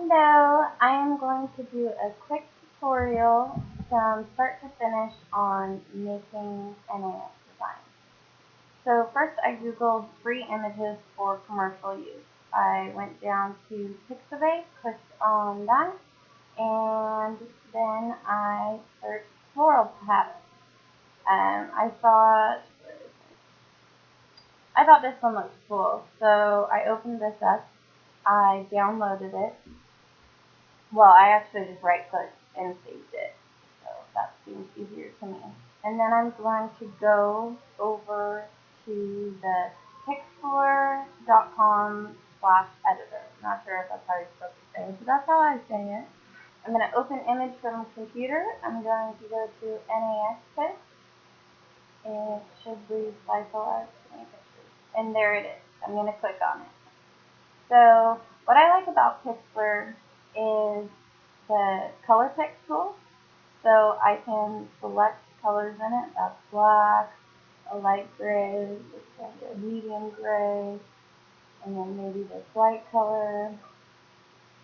Hello, I am going to do a quick tutorial from start to finish on making NAS designs. So first I googled free images for commercial use. I went down to Pixlr, clicked on that, and then I searched floral patterns. I thought this one looked cool, so I opened this up. I downloaded it. Well, I actually just right-clicked and saved it, so that seems easier to me. And then I'm going to go over to the pixlr.com/editor. Not sure if that's how you're supposed to say it, but that's how I say it. I'm going to open image from computer. I'm going to go to NAS. It should recycle as any pictures. And there it is. I'm going to click on it. So what I like about Pixlr is the color pick tool. So I can select colors in it. That's black, a light gray, a medium gray, and then maybe this light color.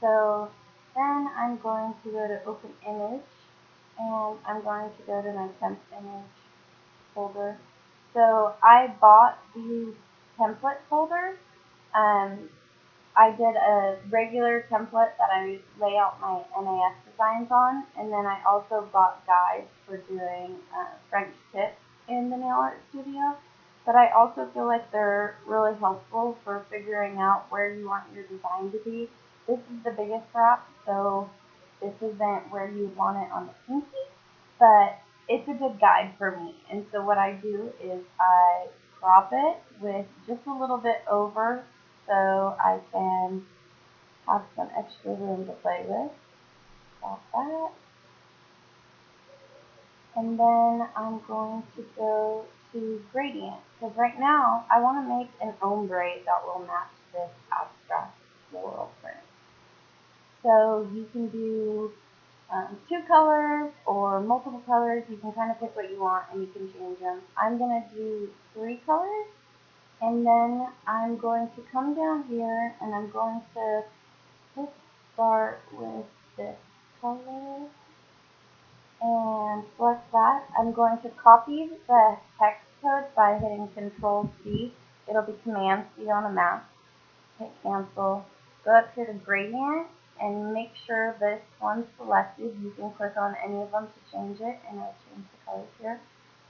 So then I'm going to go to open image, and I'm going to go to my temp image folder. So I bought these template folders. I did a regular template that I lay out my NAS designs on, and then I also bought guides for doing French tips in the nail art studio. But I also feel like they're really helpful for figuring out where you want your design to be. This is the biggest wrap, so this isn't where you want it on the pinky, but it's a good guide for me. And so what I do is I crop it with just a little bit over, so I can have some extra room to play with. Crop that. And then I'm going to go to gradient, because right now I want to make an ombre that will match this abstract floral print. So you can do 2 colors or multiple colors. You can kind of pick what you want and you can change them. I'm going to do 3 colors. And then I'm going to come down here and I'm going to just start with this color and select that. I'm going to copy the hex code by hitting Control-C. It'll be Command-C on a map. Hit cancel. Go up here to gradient and make sure this one's selected. You can click on any of them to change it and it'll change the colors here.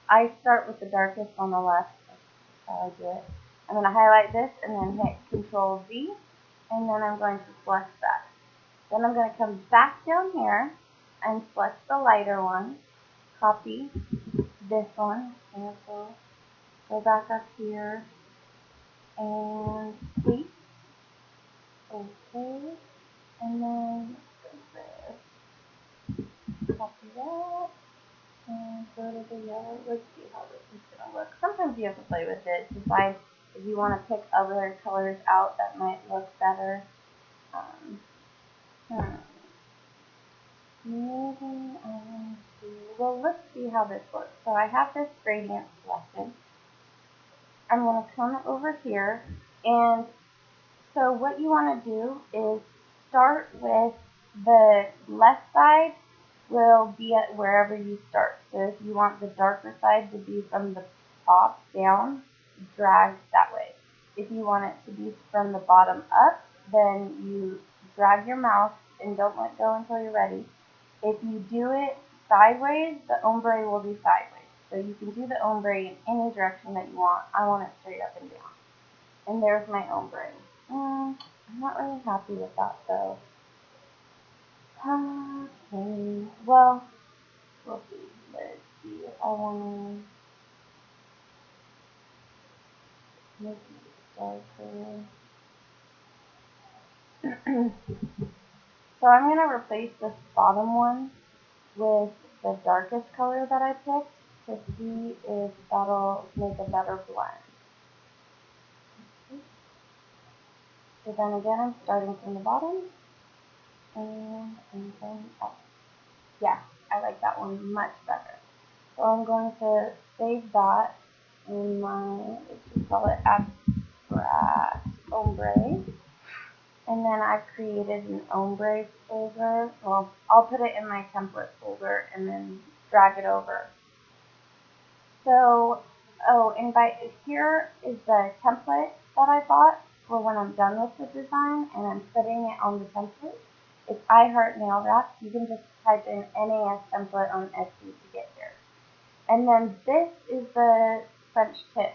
I start with the darkest on the left. That's how I do it. I'm going to highlight this and then hit Control-V, and then I'm going to select that. Then I'm going to come back down here and select the lighter one, copy this one, cancel, go back up here, and paste, okay, and then copy that, and go to the yellow. Let's see how this is going to look. Sometimes you have to play with it, decide if you want to pick other colors out that might look better. Well, let's see how this looks. So I have this gradient selected. I'm going to come over here, and so what you want to do is start with the left side will be at wherever you start. So if you want the darker side to be from the top down, drag that way. If you want it to be from the bottom up, then you drag your mouse and don't let go until you're ready. If you do it sideways, the ombre will be sideways. So you can do the ombre in any direction that you want. I want it straight up and down. And there's my ombre. I'm not really happy with that though. Okay, well, we'll see. Let's see if I want to make it darker. So I'm going to replace this bottom one with the darkest color that I picked to see if that'll make a better blend. So then again, I'm starting from the bottom and I'm going up. Yeah, I like that one much better. So I'm going to save that in my, let's just call it abstract ombre. And then I've created an ombre folder. Well, I'll put it in my template folder and then drag it over. So, oh, and here is the template that I bought for when I'm done with the design and I'm putting it on the template. It's I Heart Nail Wrap. You can just type in NAS template on Etsy to get here. And then this is the French tip.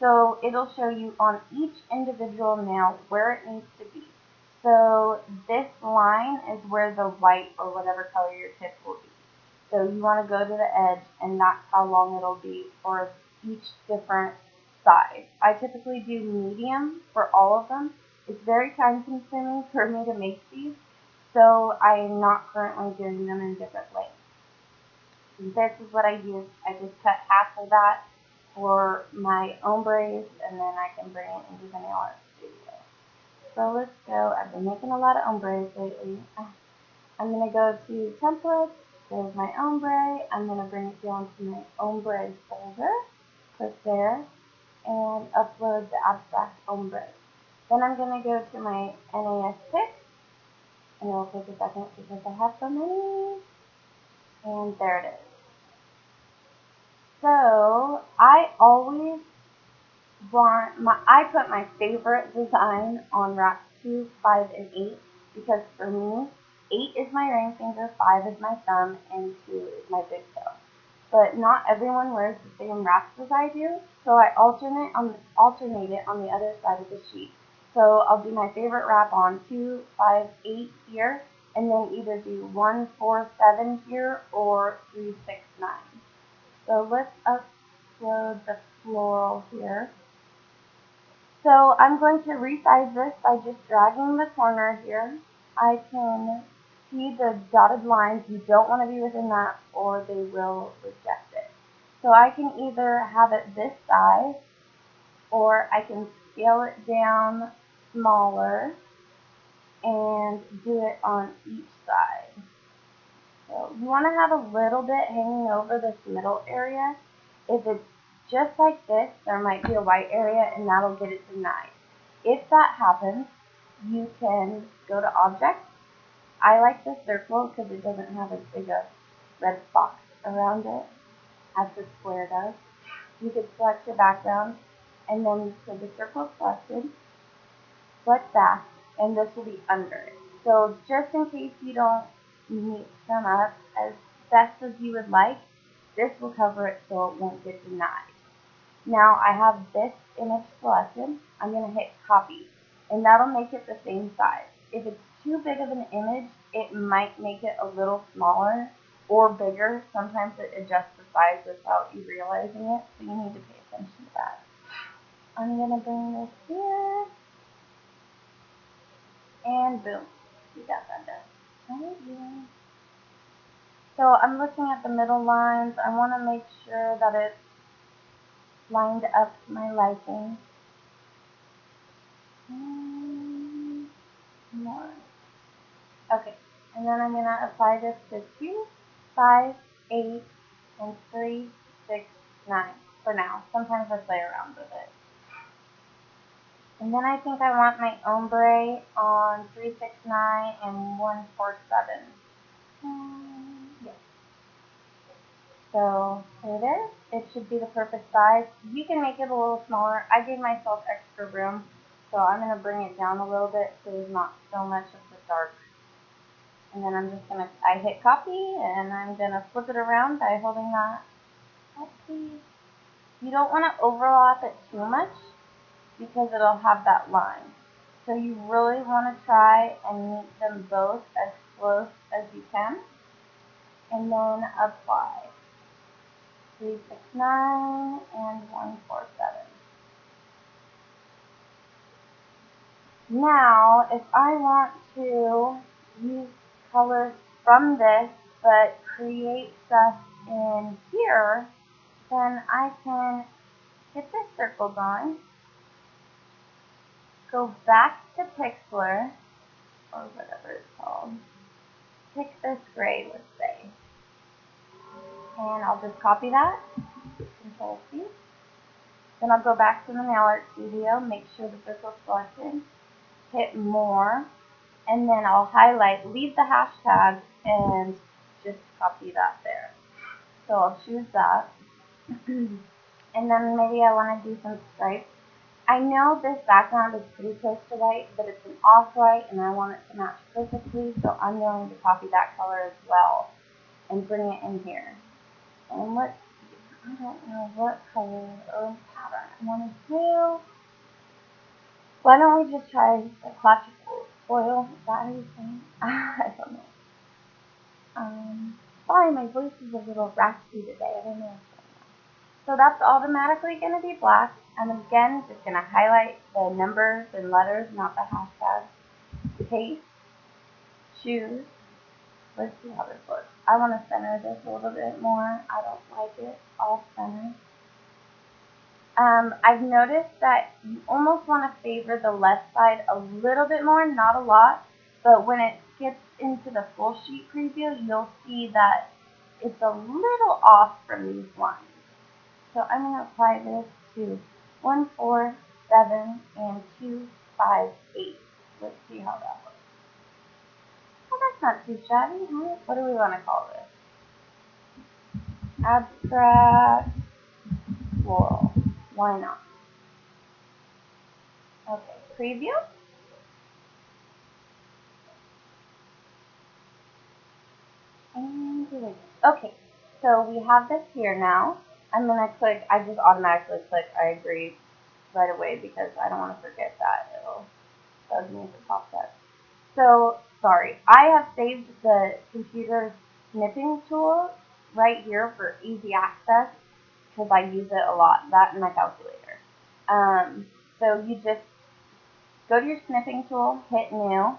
So it'll show you on each individual nail where it needs to be. So this line is where the white or whatever color your tip will be. So you want to go to the edge, and that's how long it'll be for each different size. I typically do medium for all of them. It's very time consuming for me to make these, so I'm not currently doing them in different lengths. This is what I use. I just cut half of that for my ombres, and then I can bring it into the nail art studio. So let's go. I've been making a lot of ombres lately. I'm going to go to templates. There's my ombre. I'm going to bring it down to my ombre folder. Click there and upload the abstract ombre. Then I'm going to go to my NAS pick, and it'll take a second because I have so many. And there it is. So I always I put my favorite design on racks 2, 5, and 8 because for me, 8 is my ring finger, 5 is my thumb, and 2 is my big toe. But not everyone wears the same wraps as I do, so I alternate it on the other side of the sheet. So I'll do my favorite wrap on 2, 5, 8 here, and then either do 1, 4, 7 here, or 3, 6, 9. So let's upload the floral here. So I'm going to resize this by just dragging the corner here. I can see the dotted lines. You don't want to be within that or they will reject it. So I can either have it this size or I can scale it down smaller and do it on each side. So you want to have a little bit hanging over this middle area. If it's just like this, there might be a white area and that'll get it denied. If that happens, you can go to Object. I like the circle because it doesn't have as big a red box around it as the square does. You could select your background and then so the circle selected, select back, and this will be under it. So just in case you don't mix them up as best as you would like, this will cover it so it won't get denied. Now I have this image selected. I'm going to hit copy and that'll make it the same size. If it's too big of an image, it might make it a little smaller or bigger. Sometimes it adjusts the size without you realizing it, so you need to pay attention to that. I'm going to bring this here and boom, we got that done. Right here. So I'm looking at the middle lines. I want to make sure that it's lined up to my liking. More. Okay, and then I'm going to apply this to 2, 5, 8, and 3, 6, 9 for now. Sometimes I play around with it. And then I think I want my ombre on 3, 6, 9 and 1, 4, 7. Yes. So here it is. It should be the perfect size. You can make it a little smaller. I gave myself extra room, so I'm going to bring it down a little bit so there's not so much of the dark. And then I'm just going to, I hit copy and I'm going to flip it around by holding that. You don't want to overlap it too much because it'll have that line. So you really want to try and meet them both as close as you can. And then apply. 3, 6, 9 and 1, 4, 7. Now, if I want to use colors from this but create stuff in here, then I can get this circle going, go back to Pixlr, or whatever it's called, pick this gray, let's say, and I'll just copy that, Control C. Then I'll go back to the nail art studio, make sure the circle's selected, hit more, and then I'll highlight, leave the hashtag, and just copy that there. So I'll choose that. And then maybe I want to do some stripes. I know this background is pretty close to white, but it's an off-white, and I want it to match perfectly, so I'm going to copy that color as well and bring it in here. And let's see, I don't know what color or pattern I want to do. Why don't we just try the clutch foil? Is that how you say it? I don't know. Sorry, my voice is a little raspy today. I don't know. So that's automatically going to be black. I'm again just going to highlight the numbers and letters, not the hashtag. Paste. Choose. Let's see how this looks. I want to center this a little bit more. I don't like it off center. I've noticed that you almost want to favor the left side a little bit more, not a lot, but when it gets into the full sheet preview, you'll see that it's a little off from these lines. So I'm going to apply this to 1, 4, 7, and 2, 5, 8. Let's see how that looks. Well, that's not too shabby. What do we want to call this? Abstract floral. Why not? Okay, preview. And here we go. Okay, so we have this here now. I'm going to click, I just automatically click I agree right away because I don't want to forget that. It'll bug me if it pops up. So, sorry, I have saved the computer snipping tool right here for easy access because I use it a lot, that and my calculator. So you just go to your snipping tool, hit new,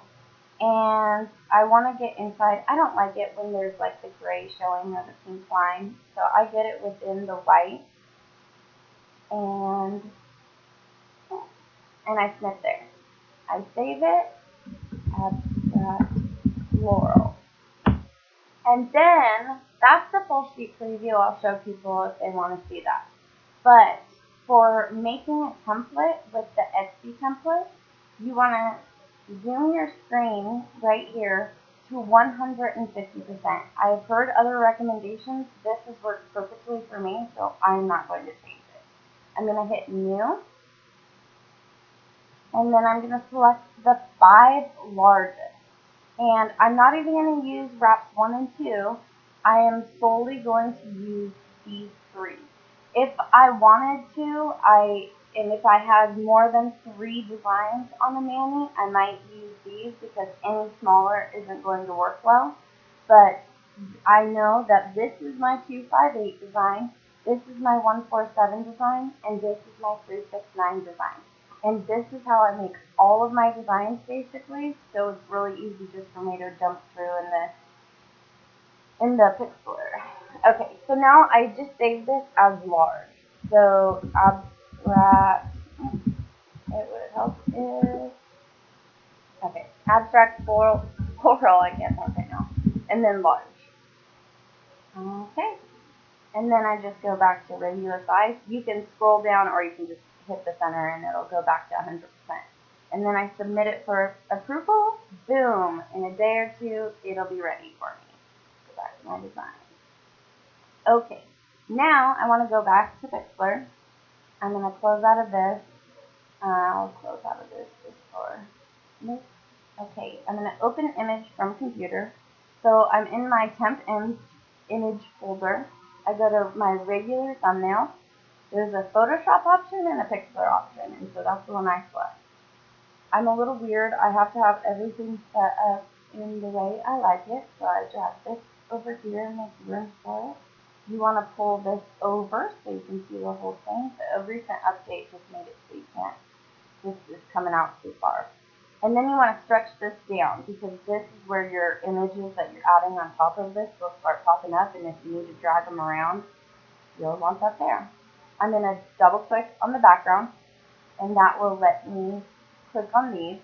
and I want to get inside. I don't like it when there's like the gray showing or the pink line, so I get it within the white, and I snip there. I save it, abstract floral, and then that's the full sheet preview. I'll show people if they want to see that. But for making a template with the Etsy template, you want to zoom your screen right here to 150%. I've heard other recommendations. This has worked perfectly for me, so I'm not going to change it. I'm going to hit new, and then I'm going to select the 5 largest. And I'm not even going to use wraps 1 and 2. I am solely going to use these 3. If I wanted to, and if I had more than 3 designs on the Mani, I might use these because any smaller isn't going to work well. But I know that this is my 258 design, this is my 147 design, and this is my 369 design. And this is how I make all of my designs basically, so it's really easy just for me to jump through in the Pixlr. Okay, so now I just saved this as large. So abstract, it would help if, okay, abstract floral, I can't talk right now, and then large. Okay, and then I just go back to regular size. You can scroll down or you can just hit the center and it'll go back to 100%. And then I submit it for approval. Boom, in a day or 2, it'll be ready for me. So that's my design. Okay, now I want to go back to Pixlr. I'm going to close out of this. I'll close out of this just for this. Okay, I'm going to open image from computer. So I'm in my temp image folder. I go to my regular thumbnail. There's a Photoshop option and a Pixlr option, and so that's the one I select. I'm a little weird. I have to have everything set up in the way I like it, so I drag this over here and make room for it. You want to pull this over so you can see the whole thing. A recent update just made it so you can't. This is coming out too far. And then you want to stretch this down because this is where your images that you're adding on top of this will start popping up, and if you need to drag them around, you'll want that there. I'm going to double click on the background, and that will let me click on these.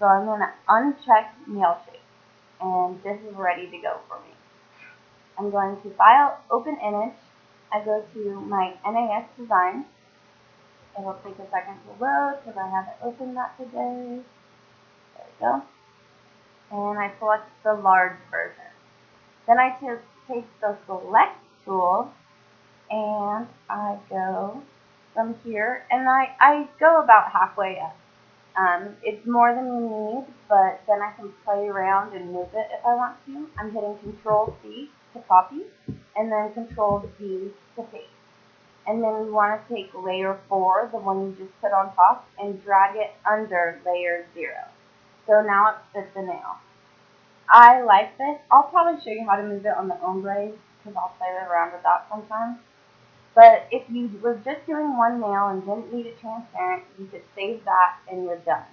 So I'm going to uncheck nail shape, and this is ready to go for me. I'm going to File, Open Image. I go to my NAS design. It'll take a second to load because I haven't opened that today. so. And I select the large version. Then I take the select tool and I go from here, and I go about halfway up. It's more than you need, but then I can play around and move it if I want to. I'm hitting Control C to copy, and then Control V to paste. And then you want to take layer 4, the one you just put on top, and drag it under layer 0. So now it fits the nail. I like this. I'll probably show you how to move it on the ombre, because I'll play around with that sometimes. But if you were just doing one nail and didn't need it transparent, you could save that and you're done.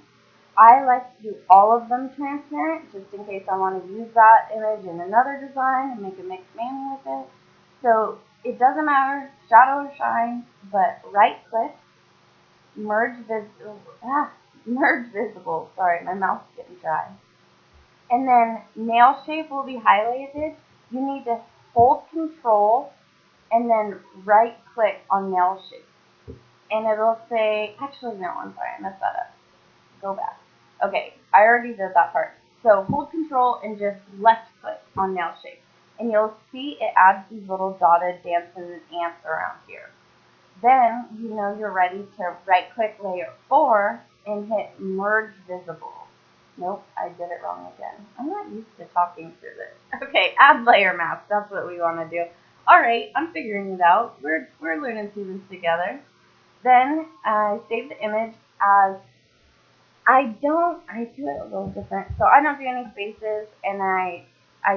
I like to do all of them transparent, just in case I want to use that image in another design and make a mixed mammy with it. So it doesn't matter, shadow or shine, but right click, merge visible. Sorry, my mouth's getting dry. And then nail shape will be highlighted. You need to hold Control and then right click on nail shape. And it'll say, actually no, I'm sorry, I messed that up. Go back. Okay, I already did that part. So hold Control and just left click on nail shape. And you'll see it adds these little dotted dancing ants around here. Then you know you're ready to right click layer 4 and hit merge visible. Nope, I did it wrong again. I'm not used to talking through this. Okay, add layer mask. That's what we want to do. Alright, I'm figuring it out. We're learning through this together. Then I save the image as, I do it a little different. So I don't do any spaces, and I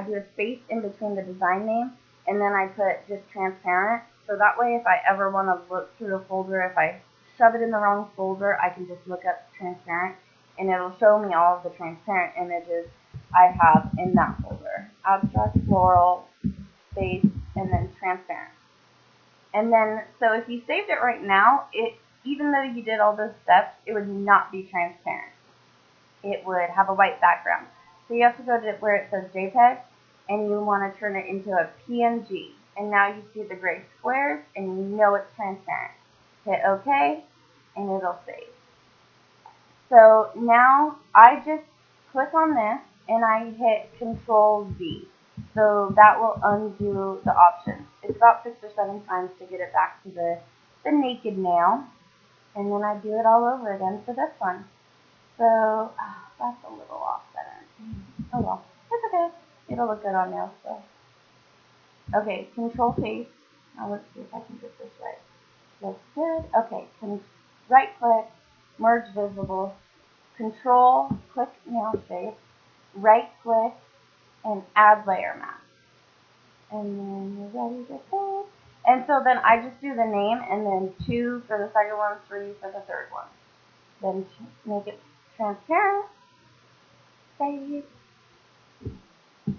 do a space in between the design name, and then I put just transparent. So that way if I ever want to look through the folder, if I shove it in the wrong folder, I can just look up transparent, and it'll show me all of the transparent images I have in that folder. Abstract, floral, space, and then transparent. And then, so if you saved it right now, even though you did all those steps, it would not be transparent. It would have a white background. So you have to go to where it says JPEG, and you want to turn it into a PNG. And now you see the gray squares, and you know it's transparent. Hit OK, and it'll save. So now I just click on this, and I hit Control V. So that will undo the options. It's about 6 or 7 times to get it back to the naked nail. And then I do it all over again for this one. So that's a little off center. Oh well, it's okay. It'll look good on nails still. Okay, Control paste. Now let's see if I can get this right. Looks good. Okay, right click, merge visible, Control, click nail shape, right click, and add layer mask. And then you're ready to save. And so then I just do the name, and then 2 for the second one, 3 for the third one. Then make it transparent. Save.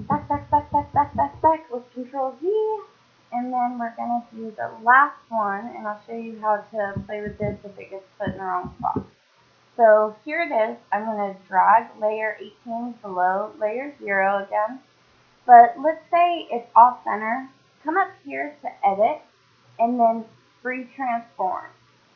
Back with Control Z. And then we're going to do the last one, and I'll show you how to play with this if it gets put in the wrong spot. So here it is. I'm going to drag layer 18 below layer 0 again. But let's say it's off center. Come up here to edit and then free transform.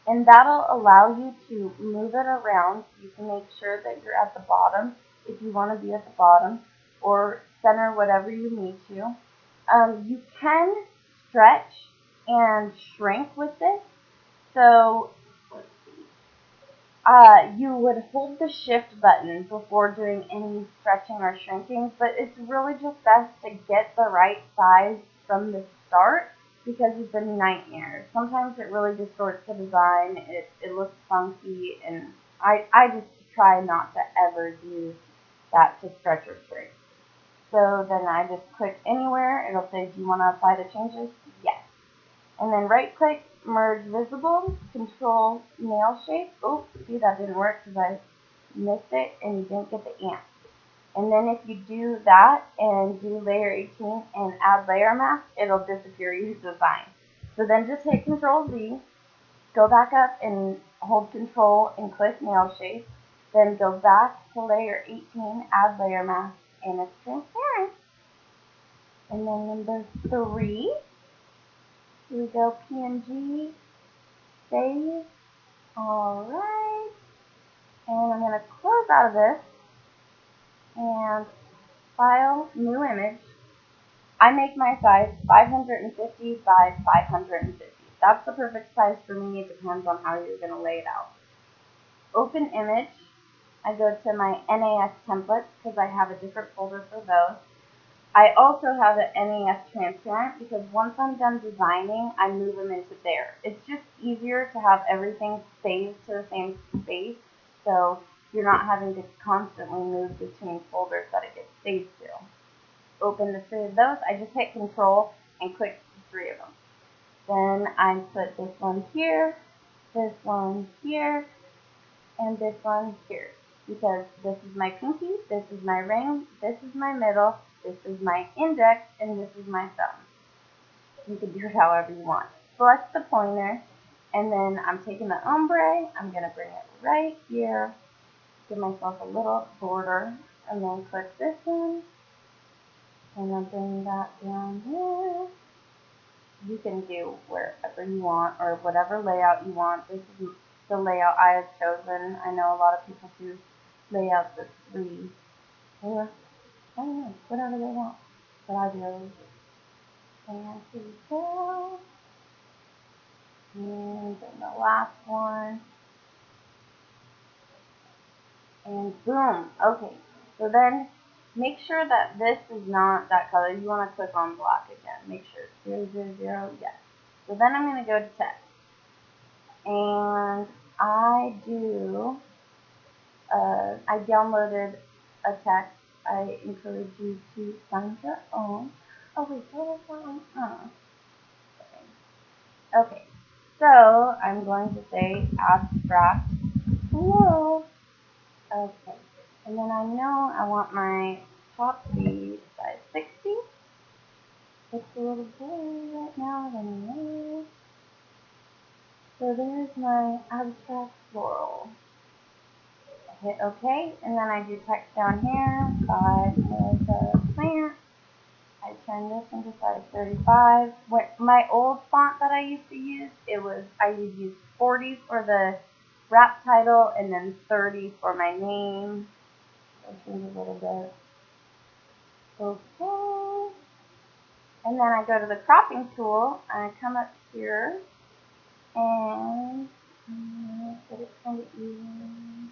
And that'll allow you to move it around. You can make sure that you're at the bottom if you want to be at the bottom, or center whatever you need to. You can stretch and shrink with this. So you would hold the shift button before doing any stretching or shrinking, but it's really just best to get the right size from the start, because it's a nightmare. Sometimes it really distorts the design, it looks funky, and I just try not to ever do that to stretch or shrink. So then I just click anywhere, it'll say, do you want to apply the changes? Yes. And then right click, merge visible, Control nail shape. Oh, see, that didn't work because I missed it and you didn't get the ant. And then if you do that and do layer 18 and add layer mask, it'll disappear your design. So then just hit Control Z, go back up and hold Control and click nail shape. Then go back to layer 18, add layer mask, and it's transparent. And then number 3. Here we go, PNG, save. Alright. And I'm going to close out of this. and File, New Image. I make my size 550 by 550. That's the perfect size for me. It depends on how you're going to lay it out. Open Image. I go to my NAS templates because I have a different folder for those. I also have an NAS transparent because once I'm done designing, I move them into there. It's just easier to have everything saved to the same space, so you're not having to constantly move between folders that it gets saved to. Open the 3 of those. I just hit Control and click the 3 of them. Then I put this one here, and this one here. Because this is my pinky, this is my ring, this is my middle, this is my index, and this is my thumb. You can do it however you want. Select the pointer, and then I'm taking the ombre, I'm going to bring it right here, give myself a little border, and then click this one, and then bring that down here. You can do wherever you want, or whatever layout you want. This is the layout I have chosen. I know a lot of people do layouts of 3, or I don't know, whatever they want. But I do. And here we go. And then the last one. And boom. Okay. So then make sure that this is not that color. You want to click on black again. Make sure it's 0, 0, 0. Yes. So then I'm going to go to text. And I downloaded a text. I encourage you to find your own. Oh wait, what is that one? Oh. Okay, so I'm going to say abstract floral. Okay, and then I know I want my top speed by 60. It's a little blurry right now, anyway. So there's my abstract floral. Hit OK, and then I do text down here by the plant. I turn this into size 35. My old font that I used to use, I would use 40 for the wrap title and then 30 for my name. I'll change a little bit. Okay. And then I go to the cropping tool, and I come up here, and get it kind of even.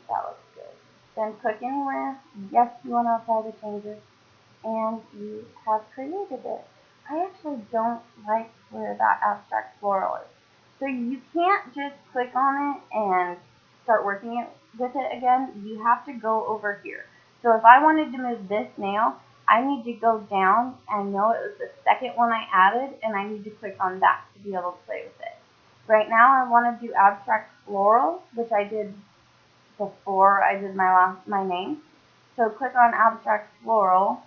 That looks good. Then click anywhere. Yes, you want to apply the changes. And you have created it. I actually don't like where that abstract floral is. So you can't just click on it and start working with it again. You have to go over here. So if I wanted to move this nail, I need to go down. I know it was the second one I added, and I need to click on that to be able to play with it. Right now I want to do abstract floral, which I did before I did my name. So click on abstract floral,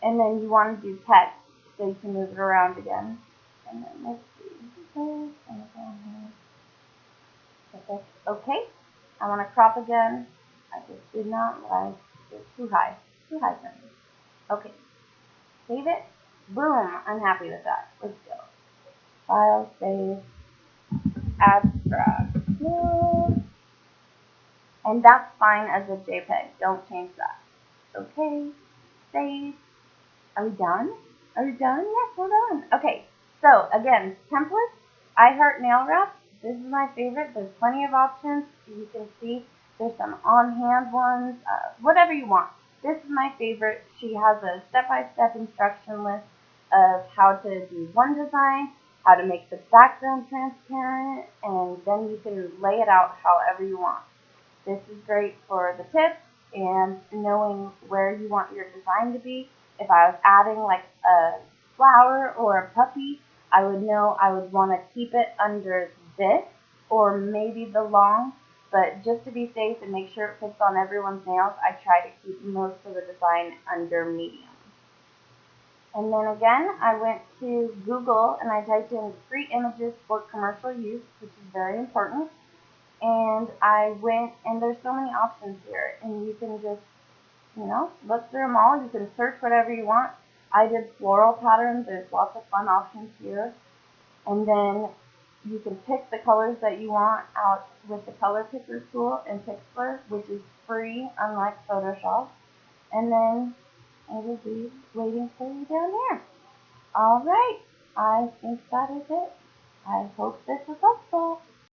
and then you want to do text, so you can move it around again. And then let's see. Okay. I want to crop again. I just did not like it. Too high for me. Okay. Save it. Boom. I'm happy with that. Let's go. File, save, abstract. And that's fine as a JPEG. Don't change that. Okay. Save. Are we done? Are we done? Yes, we're done. Okay. So, again, templates. I heart nail wrap. This is my favorite. There's plenty of options. You can see there's some on-hand ones. Whatever you want. This is my favorite. She has a step-by-step instruction list of how to do one design, how to make the background transparent, and then you can lay it out however you want. This is great for the tips and knowing where you want your design to be. If I was adding like a flower or a puppy, I would know I would want to keep it under this or maybe the long, but just to be safe and make sure it fits on everyone's nails, I try to keep most of the design under medium. And then again, I went to Google and I typed in free images for commercial use, which is very important. And I went, and there's so many options here, and you can just, look through them all. You can search whatever you want. I did floral patterns. There's lots of fun options here. And then you can pick the colors that you want out with the color picker tool in Pixlr, which is free, unlike Photoshop. And then I will be waiting for you down there. Alright, I think that is it. I hope this was helpful.